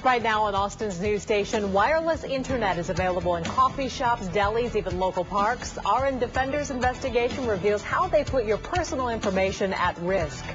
Right now on Austin's news station, wireless internet is available in coffee shops, delis, even local parks. RN Defender's investigation reveals how they put your personal information at risk.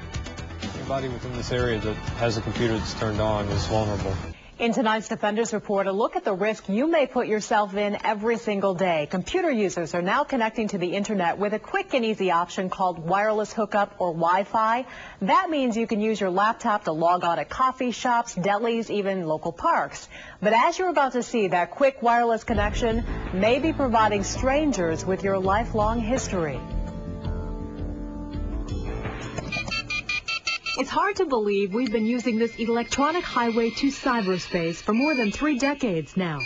Anybody within this area that has a computer that's turned on is vulnerable. In tonight's Defenders Report, a look at the risk you may put yourself in every single day. Computer users are now connecting to the internet with a quick and easy option called wireless hookup or Wi-Fi. That means you can use your laptop to log on at coffee shops, delis, even local parks. But as you're about to see, that quick wireless connection may be providing strangers with your lifelong history. It's hard to believe we've been using this electronic highway to cyberspace for more than 3 decades now.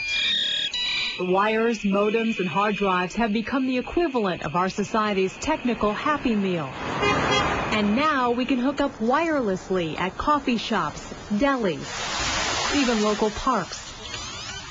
The wires, modems, and hard drives have become the equivalent of our society's technical Happy Meal. And now we can hook up wirelessly at coffee shops, delis, even local parks.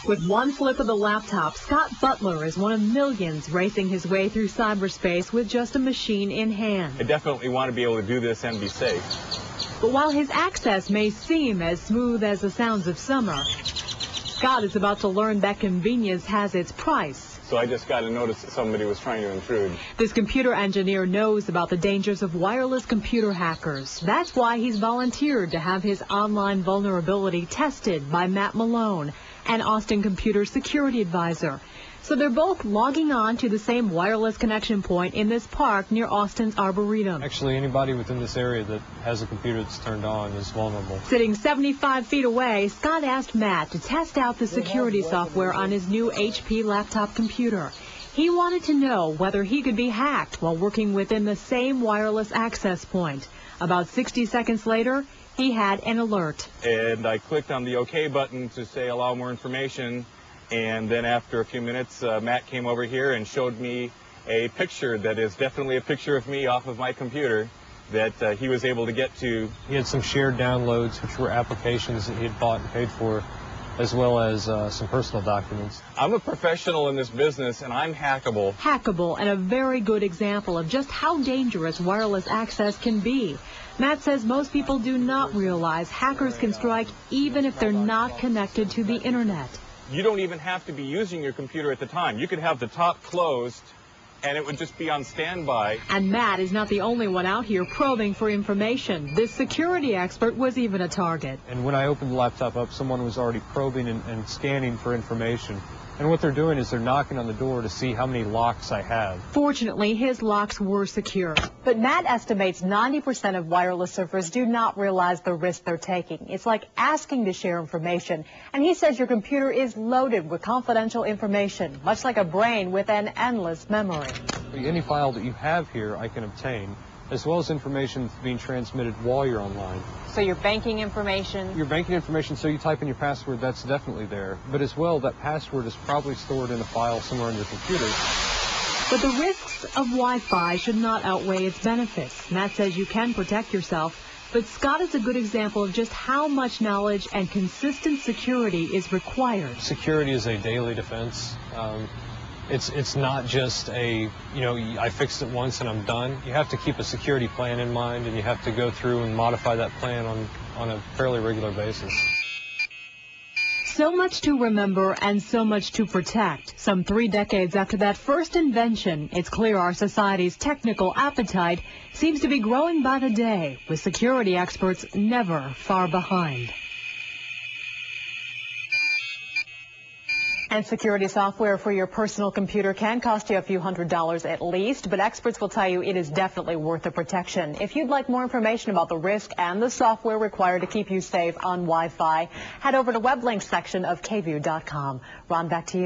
With one flip of the laptop, Scott Butler is one of millions racing his way through cyberspace with just a machine in hand. I definitely want to be able to do this and be safe. But while his access may seem as smooth as the sounds of summer, Scott is about to learn that convenience has its price. So I just got a notice that somebody was trying to intrude. This computer engineer knows about the dangers of wireless computer hackers. That's why he's volunteered to have his online vulnerability tested by Matt Malone, an Austin computer security advisor. So they're both logging on to the same wireless connection point in this park near Austin's Arboretum. Actually, anybody within this area that has a computer that's turned on is vulnerable. Sitting 75 feet away, Scott asked Matt to test out the security software on his new HP laptop computer. He wanted to know whether he could be hacked while working within the same wireless access point. About 60 seconds later, he had an alert. And I clicked on the OK button to say allow more information. And then after a few minutes, Matt came over here and showed me a picture that is definitely a picture of me off of my computer that he was able to get to. He had some shared downloads, which were applications that he had bought and paid for, as well as some personal documents. I'm a professional in this business, and I'm hackable. Hackable, and a very good example of just how dangerous wireless access can be. Matt says most people do not realize hackers can strike even if they're not connected to the internet. You don't even have to be using your computer at the time. You could have the top closed, and it would just be on standby. And Matt is not the only one out here probing for information. This security expert was even a target. And when I opened the laptop up, someone was already probing and scanning for information. And what they're doing is they're knocking on the door to see how many locks I have. Fortunately, his locks were secure. But Matt estimates 90% of wireless surfers do not realize the risk they're taking. It's like asking to share information. And he says your computer is loaded with confidential information, much like a brain with an endless memory. Any file that you have here I can obtain, as well as information being transmitted while you're online. So your banking information? Your banking information, so you type in your password, that's definitely there. But as well, that password is probably stored in a file somewhere on your computer. But the risks of Wi-Fi should not outweigh its benefits. Matt says you can protect yourself, but Scott is a good example of just how much knowledge and consistent security is required. Security is a daily defense. It's not just a, I fixed it once and I'm done. You have to keep a security plan in mind, and you have to go through and modify that plan on a fairly regular basis. So much to remember and so much to protect. Some 3 decades after that first invention, it's clear our society's technical appetite seems to be growing by the day, with security experts never far behind. And security software for your personal computer can cost you a few $100s at least, but experts will tell you it is definitely worth the protection. If you'd like more information about the risk and the software required to keep you safe on Wi-Fi, head over to web links section of kview.com. Ron, back to you.